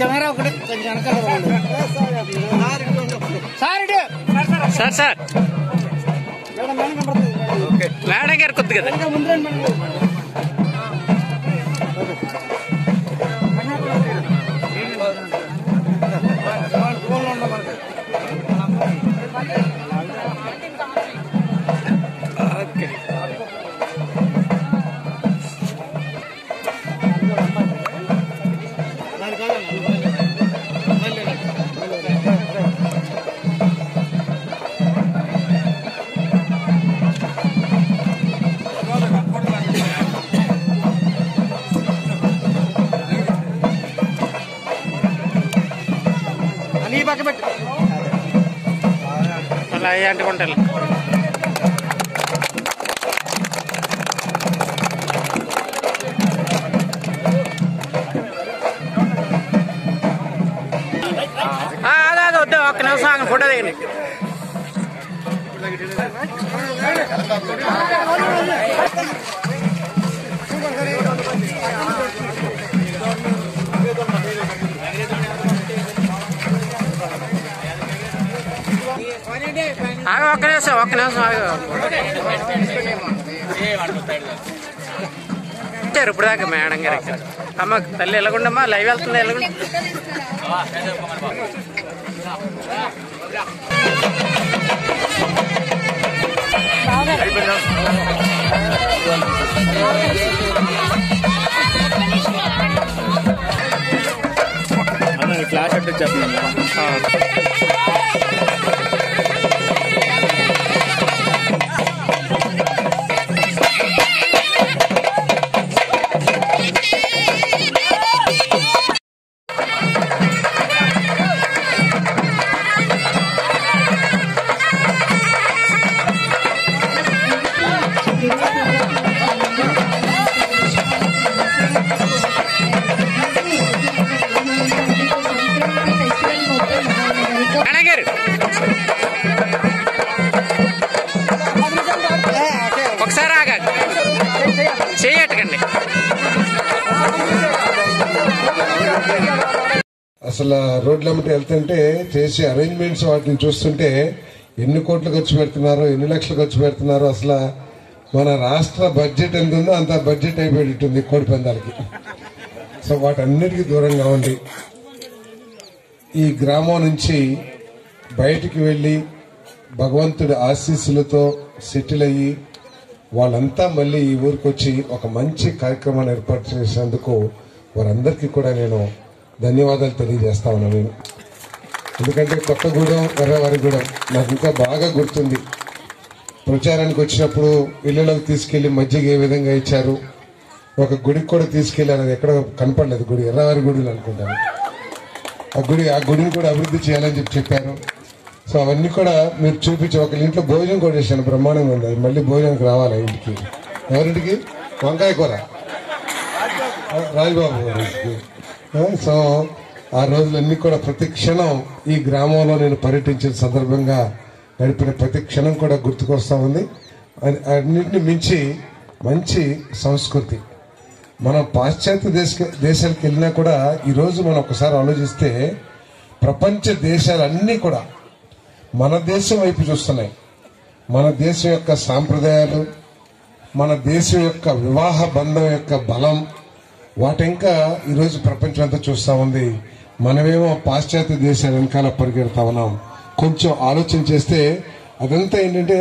Camera ఒకటి కొంచెం sir sir madam గారు కొద్ది కదా అలా అంటుకుంటారు అదే వద్దు ఒక్క నిమిషం ఫోటో దిగండి ఒక్క నిమిషం వచ్చారు ఇప్పుడు దాకా మేడం గారు అమ్మ తల్లి ఎలాగుండమ్మా లైవ్ వెళ్తుంది ఎలాగుండి క్లాస్ అంటే చెప్పండి ఒకసారి ఆగండి చేయటండి అసలు రోడ్లమ్మటి వెళ్తుంటే చేసే అరేంజ్మెంట్స్ వాటిని చూస్తుంటే ఎన్ని కోట్లు ఖర్చు పెడుతున్నారో ఎన్ని లక్షలు ఖర్చు పెడుతున్నారో అసలు మన రాష్ట్ర బడ్జెట్ ఎంత ఉందో అంత బడ్జెట్ అయిపోయింటుంది కోడి పందాలకి. సో వాటన్నిటికీ దూరంగా ఉండి ఈ గ్రామం నుంచి బయటికి వెళ్ళి భగవంతుడి ఆశీస్సులతో సెటిల్ అయ్యి వాళ్ళంతా మళ్ళీ ఈ ఊరికి వచ్చి ఒక మంచి కార్యక్రమాన్ని ఏర్పాటు చేసేందుకు వారందరికీ కూడా నేను ధన్యవాదాలు తెలియజేస్తా ఉన్నాను. నేను ఎందుకంటే కొత్తగూడెం ఎర్రవారిగూడెం నాకు ఇంకా బాగా గుర్తుంది. ప్రచారానికి వచ్చినప్పుడు ఇళ్లలోకి తీసుకెళ్లి మజ్జిగ ఏ విధంగా ఇచ్చారు, ఒక గుడికి కూడా తీసుకెళ్లారు. అది ఎక్కడ కనపడలేదు, గుడి ఎర్రవారి గుడిని అనుకుంటాను. ఆ గుడిని కూడా అభివృద్ధి చేయాలని చెప్పారు. సో అవన్నీ కూడా మీరు చూపించి ఒక ఇంట్లో భోజనం కూడా చేశాను, బ్రహ్మాండంగా ఉంది. మళ్ళీ భోజనానికి రావాలి ఇంటికి. ఎవరింటికి? వంకాయ కూర రాజబాబు గారికి. సో ఆ రోజులన్నీ కూడా ప్రతి క్షణం ఈ గ్రామంలో నేను పర్యటించిన సందర్భంగా గడిపిన ప్రతి క్షణం కూడా గుర్తుకొస్తా ఉంది. అన్నింటిని మించి మంచి సంస్కృతి. మనం పాశ్చాత్య దేశాలకు వెళ్ళినా కూడా ఈరోజు మనం ఒకసారి ఆలోచిస్తే ప్రపంచ దేశాలన్నీ కూడా మన దేశం వైపు చూస్తున్నాయి. మన దేశం యొక్క సాంప్రదాయాలు, మన దేశం యొక్క వివాహ బంధం యొక్క బలం, వాటింకా ఈరోజు ప్రపంచం అంతా చూస్తా ఉంది. మనమేమో పాశ్చాత్య దేశాల వెనకాల పరిగెడతా ఉన్నాం. కొంచెం ఆలోచన చేస్తే అదంతా ఏంటంటే